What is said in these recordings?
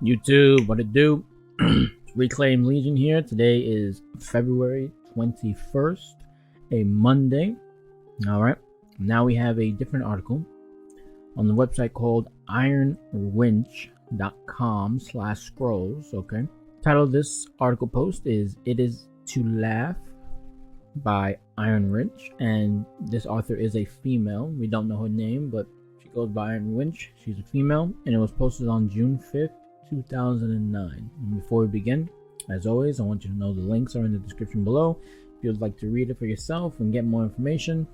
YouTube, what it do? Reclaim Legion here. Today is February 21st, a Monday. Alright, now we have a different article on the website called ironwynch.com/scrolls. Okay, title of this article post is "It Is to Laugh" by Iron Wynch, and this author is a female. We don't know her name, but she goes by Iron Wynch. She's a female, and it was posted on June 5th, 2009. And before we begin, as always, I want you to know the links are in the description below. If you'd like to read it for yourself and get more information,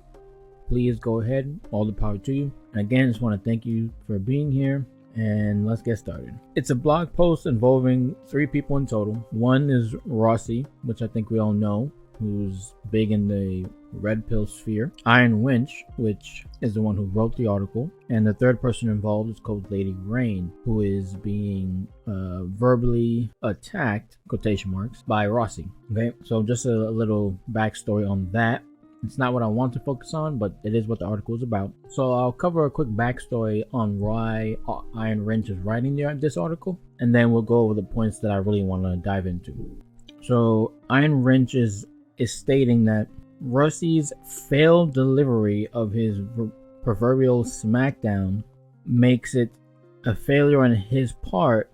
please go ahead. All the power to you. And again, I just want to thank you for being here, and let's get started. It's a blog post involving 3 people in total. One is Rossi, which I think we all know, who's big in the red pill sphere. Iron Wynch, which is the one who wrote the article, and the third person involved is called Lady Rain, who is being verbally attacked, quotation marks, by Rossi. Okay, so just a little backstory on that. It's not what I want to focus on, but it is what the article is about. So I'll cover a quick backstory on why Iron Wynch is writing this article, and then we'll go over the points that I really want to dive into. So Iron Wynch is stating that Rossi's failed delivery of his proverbial smackdown makes it a failure on his part,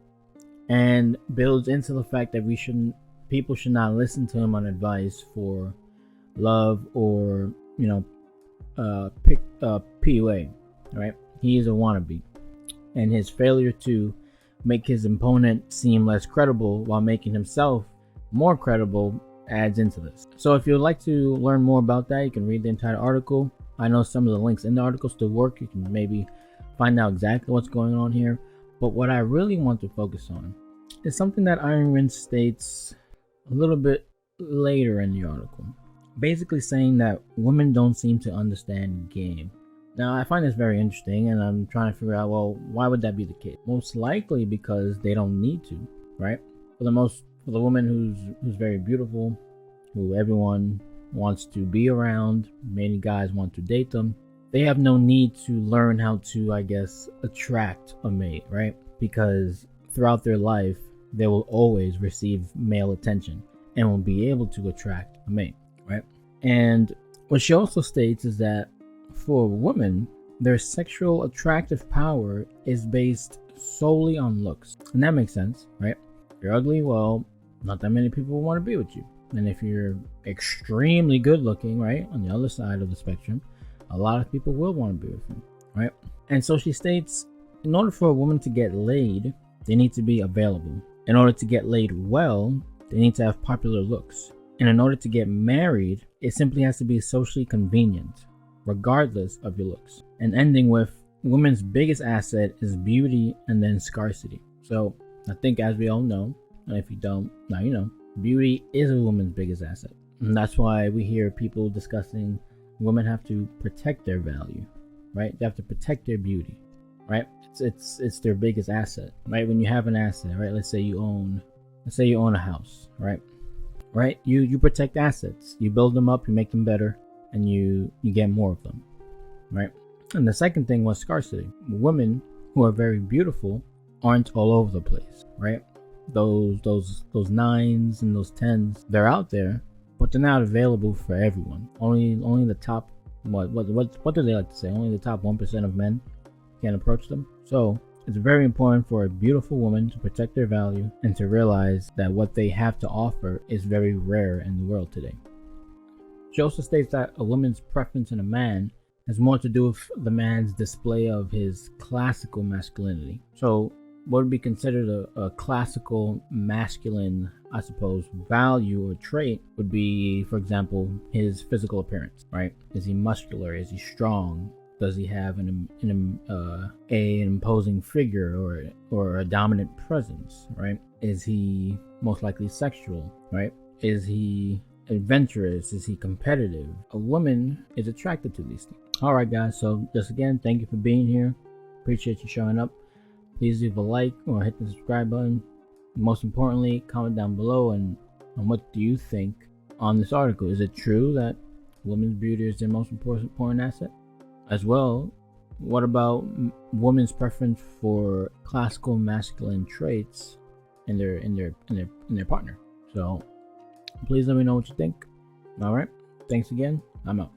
and builds into the fact that people should not listen to him on advice for love or PUA. Right? He is a wannabe, and his failure to make his opponent seem less credible while making himself more credible adds into this. So if you'd like to learn more about that, you can read the entire article. I know some of the links in the article still work. You can maybe find out exactly what's going on here. But what I really want to focus on is something that Iron Wynch states a little bit later in the article. Basically saying that women don't seem to understand game. Now, I find this very interesting, and I'm trying to figure out, well, why would that be the case? Most likely because they don't need to, right? For the woman who's very beautiful, who everyone wants to be around, many guys want to date them, they have no need to learn how to, I guess, attract a mate, right? Because throughout their life, they will always receive male attention and will be able to attract a mate, right? And what she also states is that for women, their sexual attractive power is based solely on looks. And that makes sense, right? If you're ugly, well, not that many people will want to be with you. And if you're extremely good looking, right, on the other side of the spectrum, a lot of people will want to be with you, right? And so she states, in order for a woman to get laid, they need to be available. In order to get laid well, they need to have popular looks. And in order to get married, it simply has to be socially convenient, regardless of your looks. And ending with, women's biggest asset is beauty and then scarcity. So I think, as we all know, and if you don't, now you know, beauty is a woman's biggest asset. And that's why we hear people discussing women have to protect their value, right? They have to protect their beauty, right? It's their biggest asset, right? When you have an asset, right? Let's say you own a house, right? Right? You protect assets. You build them up, you make them better, and you get more of them, right? And the second thing was scarcity. Women who are very beautiful aren't all over the place, right? Those 9s and those 10s, they're out there, but they're not available for everyone. Only the top, what do they like to say? Only the top 1% of men can approach them. So it's very important for a beautiful woman to protect their value and to realize that what they have to offer is very rare in the world today. She also states that a woman's preference in a man has more to do with the man's display of his classical masculinity. So what would be considered a classical masculine, I suppose, value or trait would be, for example, his physical appearance, right? Is he muscular? Is he strong? Does he have an imposing figure or a dominant presence, right? Is he most likely sexual, right? Is he adventurous? Is he competitive? A woman is attracted to these things. All right, guys. So just again, thank you for being here. Appreciate you showing up. Please leave a like or hit the subscribe button. Most importantly, comment down below and what do you think on this article. Is it true that women's beauty is their most important asset? As well, what about women's preference for classical masculine traits in their partner? So please let me know what you think. All right, thanks again. I'm out.